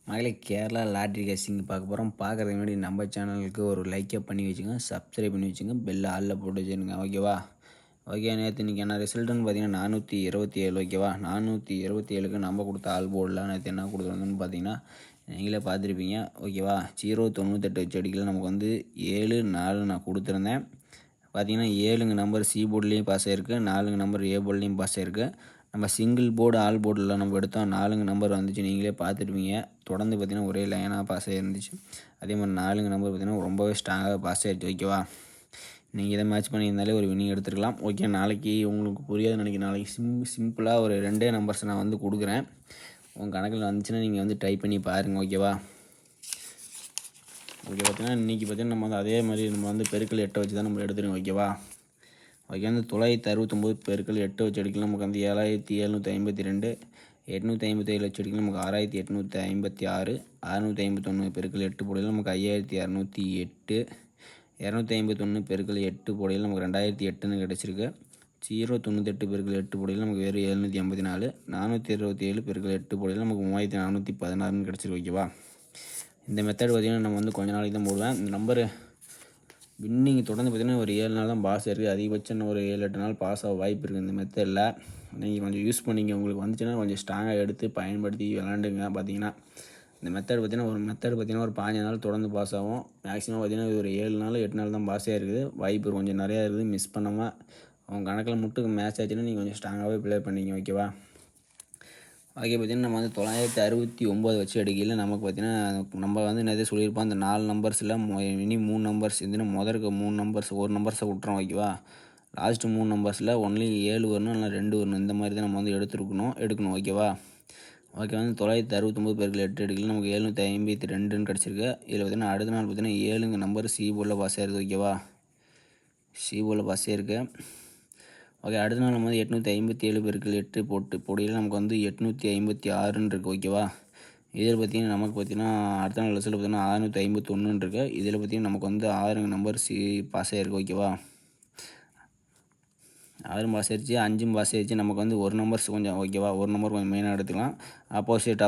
மகளே கேரளா லாட்ரி கேசிங் பார்க்க போகிறோம். பார்க்குறதுக்கு முன்னாடி நம்ம சேனலுக்கு ஒரு லைக்கை பண்ணி வச்சுங்க, சப்ஸ்கிரைப் பண்ணி வச்சுங்க, பெல் ஆளில் போட்டு வச்சுருங்க. ஓகேவா? ஓகே, நேற்று இன்றைக்கி என்ன ரிசல்ட்டுன்னு பார்த்தீங்கன்னா 427. ஓகேவா? 427க்கு நம்ம கொடுத்த ஆல் போர்டில் நேற்று என்ன கொடுத்துருந்தோன்னு பார்த்தீங்கன்னா நீங்களே பார்த்துருப்பீங்க. ஓகேவா? 098 வச்சு அடிக்கல நமக்கு வந்து 7-4 நான் கொடுத்துருந்தேன். பார்த்தீங்கன்னா 7ங்க நம்பர் சி போர்ட்லேயும் பாஸ் ஆகிருக்கு, 4ங்க நம்பர் ஏ போர்ட்லேயும் பாஸ் ஆகிருக்கு. நம்ம சிங்கிள் போர்டு ஆல் போர்டில் நம்ம எடுத்தோம், 4ங்க நம்பர் வந்துச்சு. நீங்களே பார்த்துருப்பீங்க. தொடர்ந்து பார்த்திங்கன்னா ஒரே லைனாக பாஸ் ஆகிருந்துச்சு. அதே மாதிரி 4ங்க நம்பர் பார்த்திங்கன்னா ரொம்பவே ஸ்ட்ராங்காக பாஸ் ஆகிடுச்சு. ஓகேவா? நீங்கள் இதை மேட்ச் பண்ணியிருந்தாலே ஒரு வினிங் எடுத்துருக்கலாம். ஓகே, நாளைக்கு உங்களுக்கு புரியாது நினைக்கிறேன். நாளைக்கு சிம்பிளாக ஒரு 2 நம்பர்ஸ் நான் வந்து கொடுக்குறேன். உங்கள் கணக்கில் வந்துச்சுன்னா நீங்கள் வந்து ட்ரை பண்ணி பாருங்கள். ஓகேவா? ஓகே, பார்த்தீங்கன்னா இன்றைக்கி பார்த்தீங்கன்னா நம்ம வந்து அதே மாதிரி நம்ம வந்து பெருக்கல் 8 வச்சு தான் நம்ம எடுத்துருக்கோம். ஓகேவா? ஓகே, வந்து 969 பெருக்கல் 8 வச்சு அடிக்கலாம் நமக்கு வந்து 7752. 857 வச்சு அடிக்கலாம் நமக்கு 6856. 651 பெருக்கல் 8 போடையில் நமக்கு 5208. 251 பெருக்கல் 8 போடையில் நமக்கு 2008ன்னு கிடச்சிருக்கு. 098 பெருக்கல் 8 போடையில் நமக்கு வெறும் 784. 427 பெருக்கல் 8 போடையில் நமக்கு 3416ன்னு கிடச்சிருக்கு. ஓகேவா? இந்த மெத்தட் பார்த்திங்கன்னா நம்ம வந்து கொஞ்ச நாளைக்கு தான் போடுவேன். இந்த நம்பரு வின்னிங் தொடர்ந்து பார்த்திங்கன்னா ஒரு 7 நாள் தான் பாஸ் இருக்குது. அதிகபட்சம் ஒரு 7-8 நாள் பாஸ் ஆக வாய்ப்பு இருக்குது. இந்த மெத்தடில் நீங்கள் கொஞ்சம் யூஸ் பண்ணிங்க. உங்களுக்கு வந்துச்சுன்னா கொஞ்சம் ஸ்ட்ராங்காக எடுத்து பயன்படுத்தி விளாண்டுங்க. பார்த்தீங்கன்னா இந்த மெத்தட் பார்த்திங்கன்னா ஒரு 15 நாள் தொடர்ந்து பாஸ் ஆகும். மேக்ஸிமம் பார்த்திங்கன்னா ஒரு 7 நாள் 8 நாள் தான் பாஸே இருக்குது. வாய்ப்பு கொஞ்சம் நிறையா இருக்குது. மிஸ் பண்ணாமல் அவங்க கணக்கில் மட்டும் மேட்ச் ஆச்சுன்னா நீங்கள் கொஞ்சம் ஸ்ட்ராங்காகவே ப்ளே பண்ணிங்க. ஓகேவா? ஓகே, பார்த்திங்கன்னா நம்ம வந்து 969 வச்சு அடிக்கையில் நமக்கு பார்த்திங்கன்னா நம்ம வந்து நிறைய சொல்லியிருப்போம். அந்த 4 நம்பர்ஸில் இனி 3 நம்பர்ஸ் இதுன்னு முதற்கு 3 நம்பர்ஸ் ஒரு நம்பர்ஸை விட்றோம். ஓகேவா? லாஸ்ட்டு 3 நம்பர்ஸில் ஒன்லி 7 வரணும், இல்லை 2 வரணும். இந்த மாதிரி தான் நம்ம வந்து எடுக்கணும். ஓகேவா? ஓகே, வந்து 969 பெருக்கல் 8 எடுக்கல நமக்கு 752ன்னு கிடச்சிருக்கு. இதில் பார்த்திங்கன்னா அடுத்த நாள் பார்த்திங்கன்னா 7ங்க நம்பர் சி போர்டில் பாஸ் ஆகிருக்கு. ஓகேவா? சி போர்டில் பாஸ் ஆகிருக்கு. ஓகே, அடுத்த நாள் நம்ம வந்து 857 பெருக்கல் 8 போடையில் நமக்கு வந்து 856ன்னு இருக்குது. ஓகேவா? இதில் பார்த்திங்கன்னா நமக்கு பார்த்திங்கன்னா அடுத்த நாள் ரிசல்ட் பார்த்திங்கன்னா 651ன்னு இருக்குது. இதில் பார்த்திங்கன்னா நமக்கு வந்து 6ங்க நம்பர் சி பாஸ் ஆகிருக்கு. ஓகேவா? 6 பாஸ் ஆகிடுச்சு, 5 பாஸ் ஆகிடுச்சு. நமக்கு வந்து ஒரு நம்பர்ஸ் கொஞ்சம் ஓகேவா, ஒரு நம்பர் கொஞ்சம் மெயினாக எடுத்துக்கலாம். ஆப்போசிட்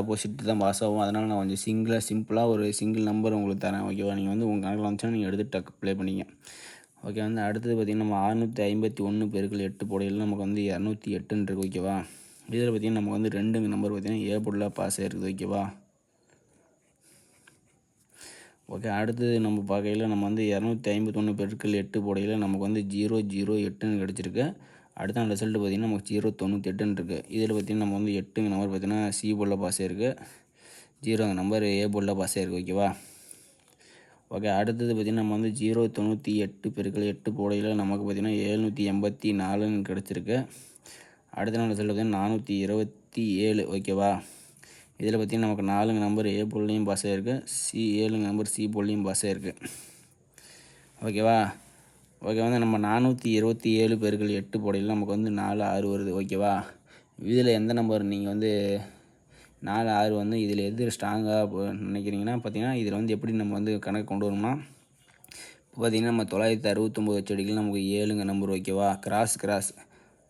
தான் பாஸ் ஆகும். அதனால் நான் கொஞ்சம் சிம்பிளாக ஒரு சிங்கிள் நம்பர் உங்களுக்கு தரேன். ஓகேவா? நீங்கள் வந்து உங்கள் கணக்கில் வந்துச்சுன்னா நீங்கள் எடுத்து டக்கு ப்ளே பண்ணிங்க. ஓகே, வந்து அடுத்தது பார்த்திங்கன்னா நம்ம 651 பெருக்கல் 8 போடையில் நமக்கு வந்து 208ன்னு இருக்குது. ஓகேவா? இதில் பார்த்திங்கன்னா நமக்கு வந்து 2ங்க நம்பர் பார்த்திங்கன்னா ஏ போர்டில் பாஸ் ஆகிருக்குது. ஓகேவா? ஓகே, அடுத்தது நம்ம பார்க்கையில் நம்ம வந்து 251 பெருக்கல் 8 போடையில் நமக்கு வந்து 008ன்னு கிடச்சிருக்கு. அடுத்த நாள் ரிசல்ட்டு பார்த்திங்கன்னா நமக்கு 098ன்னு இருக்குது. இதில் பார்த்திங்கன்னா நம்ம வந்து 8ங்க நம்பர் பார்த்திங்கன்னா சி போர்டில் பாஸ் ஆகிருக்கு. 0ங்க நம்பர் ஏ போர்டில் பாஸ் ஆகிருக்கு. ஓகேவா? ஓகே, அடுத்தது பார்த்திங்கன்னா நம்ம வந்து 098 பெருக்கல் 8 போடையில் நமக்கு பார்த்திங்கன்னா 784ன்னு கிடச்சிருக்கு. அடுத்த நாள் ரிசல்ட் பார்த்திங்கன்னா 427. ஓகேவா? இதில் பார்த்திங்கன்னா நமக்கு 4ங்க நம்பர் ஏ போர்ட்லேயும் பாஸ் ஆகிருக்கு. 7ங்க நம்பர் சி போர்ட்லேயும் பாஸ் ஆகிருக்கு. ஓகேவா? ஓகே, வந்து நம்ம 427 பெருக்கல் 8 போடையில் நமக்கு வந்து 46 வருது. ஓகேவா? இதில் எந்த நம்பர் நீங்கள் வந்து 46 வந்து இதில் எது ஸ்ட்ராங்காக நினைக்கிறீங்கன்னா பார்த்திங்கன்னா இதில் வந்து எப்படி நம்ம வந்து கணக்கு கொண்டு வரணும்னா இப்போ பார்த்திங்கன்னா நம்ம 969 வச்சு அடிக்கலாம் நமக்கு 7ங்க நம்பர். ஓகேவா? கிராஸ்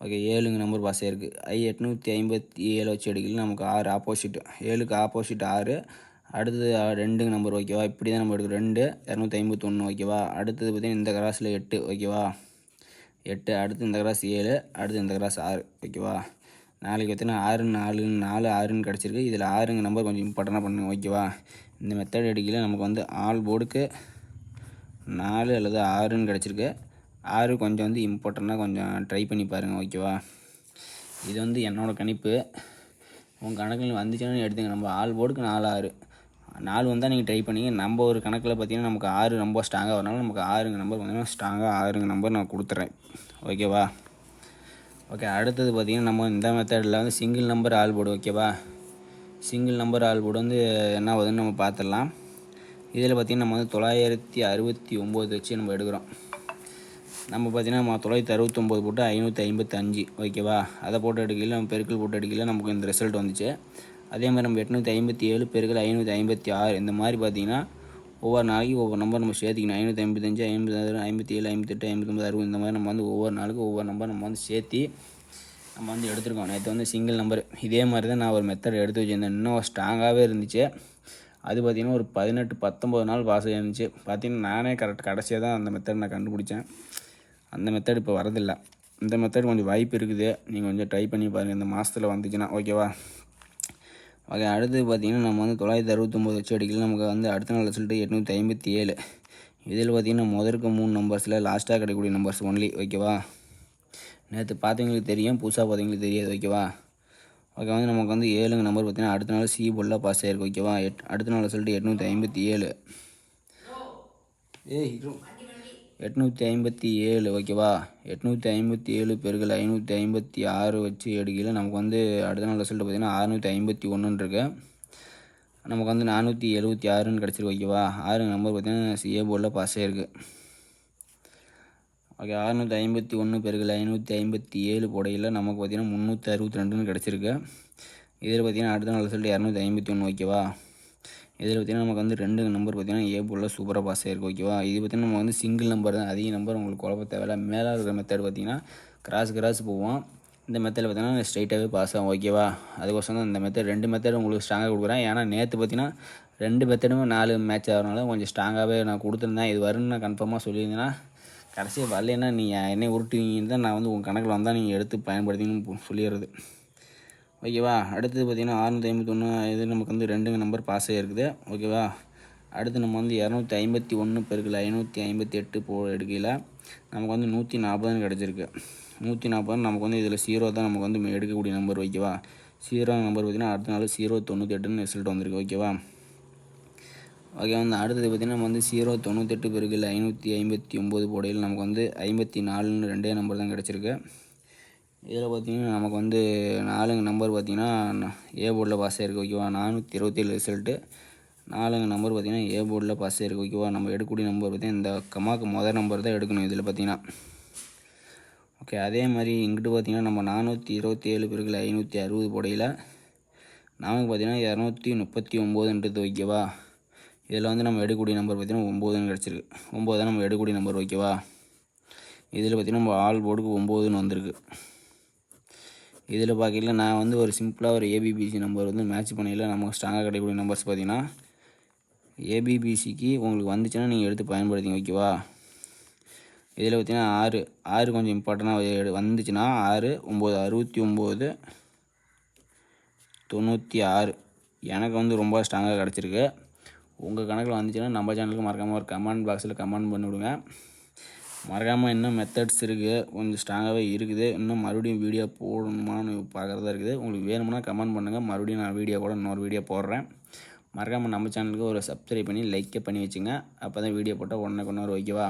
ஓகே, 7ங்க நம்பர் பாஸ் ஆகிருக்கு. 857 வச்சு அடிக்கலாம் நமக்கு 6 ஆப்போசிட், 7க்கு ஆப்போசிட் 6. அடுத்தது 2ங்க நம்பர். ஓகேவா? இப்படி தான் நம்ம எடுக்கிறோம். 251. ஓகேவா? அடுத்தது பார்த்திங்கன்னா இந்த கிராஸில் 8. ஓகேவா? 8. அடுத்து இந்த கிராஸ் 7. அடுத்து இந்த கிராஸ் 6. ஓகேவா? நாளைக்கு பார்த்திங்கன்னா 6 கிடச்சிருக்கு. இதில் 6ங்க நம்பர் கொஞ்சம் இம்பார்ட்டண்ட்டாக பண்ணுங்க. ஓகேவா? இந்த மெத்தட் அடிக்கல நமக்கு வந்து ஆல் போர்டுக்கு 4 அல்லது 6ன்னு கிடச்சிருக்கு. 6 கொஞ்சம் வந்து இம்பார்ட்டண்ட்டாக கொஞ்சம் ட்ரை பண்ணி பாருங்கள். ஓகேவா? இது வந்து என்னோடய கணிப்பு. உங்கள் கணக்கில் வந்துச்சுன்னா எடுத்துங்க. நம்ம ஆல் போர்டுக்கு 4 வந்தால் நீங்கள் ட்ரை பண்ணிங்க. நம்ம ஒரு கணக்கில் பார்த்திங்கன்னா நமக்கு 6 ரொம்ப ஸ்ட்ராங்காக வரனால நமக்கு 6ங்க நம்பர் பார்த்திங்கன்னா ஸ்ட்ராங்காக 6ங்க நம்பர் நான் கொடுத்துட்றேன். ஓகேவா? ஓகே, அடுத்தது பார்த்திங்கன்னா நம்ம இந்த மெத்தடில் வந்து சிங்கிள் நம்பர் ஆல் போர்டு. ஓகேவா? சிங்கிள் நம்பர் ஆல் போர்டு வந்து என்ன ஆகுதுன்னு நம்ம பார்த்துடலாம். இதில் பார்த்திங்கன்னா நம்ம வந்து 969 வச்சு நம்ம எடுக்கிறோம். நம்ம பார்த்திங்கன்னா நம்ம 969 போட்டு 555. ஓகேவா? அதை போட்டு எடுக்கல, நம்ம பெருக்கல் போட்டு எடுக்கல, நமக்கு இந்த ரிசல்ட் வந்துச்சு. அதே மாதிரி நம்ம 857 பெருக்கல் 556. இந்த மாதிரி பார்த்திங்கன்னா ஒவ்வொரு நாளைக்கு ஒவ்வொரு நம்பர் நம்ம சேர்த்திக்கணும். 555, 56, 57, 58, 59, 60. இந்த மாதிரி நம்ம வந்து ஒவ்வொரு நாளுக்கும் ஒவ்வொரு நம்பர் நம்ம வந்து சேர்த்தி நம்ம வந்து எடுத்துருக்கோம். நேற்று வந்து சிங்கிள் நம்பர் இதே மாதிரி தான் நான் ஒரு மெத்தட் எடுத்து வச்சுருந்தேன். இன்னும் ஸ்ட்ராங்காகவே இருந்துச்சு. அது பார்த்திங்கன்னா ஒரு 18-19 நாள் பாஸ் ஆயிருந்துச்சு. பார்த்திங்கன்னா நானே கடைசியாக தான் அந்த மெத்தட் நான் கண்டுபிடிச்சேன். அந்த மெத்தட் இப்போ வரதில்லை. இந்த மெத்தட் கொஞ்சம் வாய்ப்பு இருக்குது. நீங்கள் கொஞ்சம் ட்ரை பண்ணி பாருங்கள் இந்த மாதத்தில் வந்துச்சுன்னா. ஓகேவா? ஓகே, அடுத்து பார்த்திங்கன்னா நம்ம வந்து 969 வச்சு அடிக்கல. நமக்கு வந்து அடுத்த நாள் ரிசல்ட்டு 857. இதில் பார்த்திங்கன்னா முதற்கு 3 நம்பர்ஸில் லாஸ்ட்டாக கிடைக்கக்கூடிய நம்பர்ஸ் ஒன்லி. ஓகேவா? நேற்று பார்த்தவங்களுக்கு தெரியும், புதுசாக பார்த்தவங்களுக்கு தெரியாது. ஓகேவா? ஓகே, வந்து நமக்கு வந்து 7 நம்பர் பார்த்திங்கன்னா அடுத்த நாள் சி போர்டில் பாஸ் ஆகிருக்கு. ஓகேவா? அடுத்த நாள் ரிசல்ட்டு 857. 857. ஓகேவா? 857 பெருக்கல் 556 வச்சு எடுக்கையில் நமக்கு வந்து அடுத்த நாள் ரிசல்ட்டு பார்த்திங்கன்னா 651 இருக்கு. நமக்கு வந்து 476 கிடச்சிருக்கு. ஓகேவா? 6 நம்பர் பார்த்திங்கன்னா சிஏ போர்டில் பாஸ் ஆகிருக்கு. ஓகே, 651 பெருக்கல் 557 போடையில் நமக்கு பார்த்திங்கன்னா 362 கிடச்சிருக்கு. இதில் பார்த்திங்கன்னா அடுத்த நாள் ரிசல்ட்டு 251. ஓகேவா? இதில் பார்த்திங்கன்னா நமக்கு வந்து 2 நம்பர் பார்த்திங்கன்னா ஏ போர்டில் சூப்பராக பாஸ் ஆகிருக்கு. ஓகேவா? இது பார்த்திங்கன்னா நம்ம வந்து சிங்கிள் நம்பர் தான், அதிக நம்பர் உங்களுக்கு குழப்ப தேவையில்ல. மேலே இருக்கிற மெத்தட் பார்த்திங்கன்னா கிராஸ் போவோம். இந்த மெத்தடில் பார்த்திங்கன்னா ஸ்ட்ரைட்டாகவே பாஸ் ஆகும். ஓகேவா? அதுக்கோசரம் தான் இந்த மெத்தட் 2 மெத்தட் உங்களுக்கு ஸ்ட்ராங்காக கொடுக்குறேன். ஏன்னா நேற்று பார்த்திங்கன்னா 2 மெத்தடுமே 4 மேட்ச் ஆகிறனால கொஞ்சம் ஸ்ட்ராங்காகவே நான் கொடுத்துருந்தேன். இது வரும்னு நான் கன்ஃபார்மாக சொல்லியிருந்தேன்னா கடைசியாக வரலைன்னா நீங்கள் என்னை உருட்டுவீங்கன்னு தான் நான் வந்து உங்கள் கணக்கில் வந்தால் நீங்கள் எடுத்து பயன்படுத்திங்கன்னு சொல்லிடுறது. ஓகேவா? அடுத்தது பார்த்திங்கன்னா 651 இது நமக்கு வந்து 2 நம்பர் பாஸ் ஆகிருக்குது. ஓகேவா? அடுத்து நம்ம வந்து 251 பெருக்கல் 558 எடுக்கையில் நமக்கு வந்து 140 கிடச்சிருக்கு. 140 நமக்கு வந்து இதில் 0 தான் நமக்கு வந்து எடுக்கக்கூடிய நம்பர். ஓகேவா? 0 நம்பர் பார்த்திங்கன்னா அடுத்த நாள் 098 ரிசல்ட் வந்திருக்கு. ஓகேவா? ஓகே, வந்து அடுத்தது பார்த்திங்கன்னா நம்ம வந்து 098 பெருக்கல் 559 போடையில் நமக்கு வந்து 54 2 நம்பர் தான் கிடச்சிருக்கு. இதில் பார்த்திங்கன்னா நமக்கு வந்து 4 நம்பர் பார்த்திங்கன்னா ஏ போர்டில் பாஸ் ஆகிருக்கு. ஓகேவா? 427 ரிசல்ட்டு 4 நம்பர் பார்த்திங்கன்னா ஏ போர்டில் பாஸ் ஆகிருக்கு. ஓகேவா? நம்ம எடுக்கக்கூடிய நம்பர் பார்த்திங்கன்னா இந்த கமாக்கு முதல் நம்பர் தான் எடுக்கணும் இதில் பார்த்திங்கன்னா. ஓகே, அதே மாதிரி இங்கிட்டு பார்த்திங்கன்னா நம்ம 427 பெருக்கல் 560 போடையில் நமக்கு பார்த்திங்கன்னா 239. ஓகேவா? இதில் வந்து நம்ம எடுக்கக்கூடிய நம்பர் பார்த்திங்கன்னா 9 கிடச்சிருக்கு. 9 தான் நம்ம எடுக்கக்கூடிய நம்பர். ஓகேவா? இதில் பார்த்திங்கன்னா நம்ம ஆல் போர்டுக்கு 9 வந்திருக்கு. இதில் பார்க்கல நான் வந்து ஒரு சிம்பிளாக ஒரு ஏபிபிசி நம்பர் வந்து மேட்ச் பண்ணையில் நமக்கு ஸ்ட்ராங்காக கிடைக்கக்கூடிய நம்பர்ஸ் பார்த்திங்கன்னா ஏபிபிசிக்கு உங்களுக்கு வந்துச்சுன்னா நீங்கள் எடுத்து பயன்படுத்திங்க. ஓகேவா? இதில் பார்த்திங்கன்னா 6 கொஞ்சம் இம்பார்ட்டண்ட்டாக வந்துச்சுன்னா 6 9 69 96 எனக்கு வந்து ரொம்ப ஸ்ட்ராங்காக கிடச்சிருக்கு. உங்கள் கணக்கில் வந்துச்சுன்னா நம்ம சேனலுக்கு மறக்காமல் ஒரு கமெண்ட் பாக்ஸில் கமெண்ட் பண்ணிவிடுங்க. மறக்காமல் இன்னும் மெத்தட்ஸ் இருக்குது, கொஞ்சம் ஸ்ட்ராங்காகவே இருக்குது. இன்னும் மறுபடியும் வீடியோ போடணுமான்னு பார்க்குறதா இருக்குது. உங்களுக்கு வேணும்னா கமெண்ட் பண்ணுங்கள், மறுபடியும் நான் வீடியோ கூட இன்னொரு வீடியோ போடுறேன். மறக்காமல் நம்ம சேனலுக்கு ஒரு சப்ஸ்கிரைப் பண்ணி லைக்கே பண்ணி வச்சுங்க. அப்போ தான் வீடியோ போட்டால் உடனே கொண்டு வரும். ஓகேவா?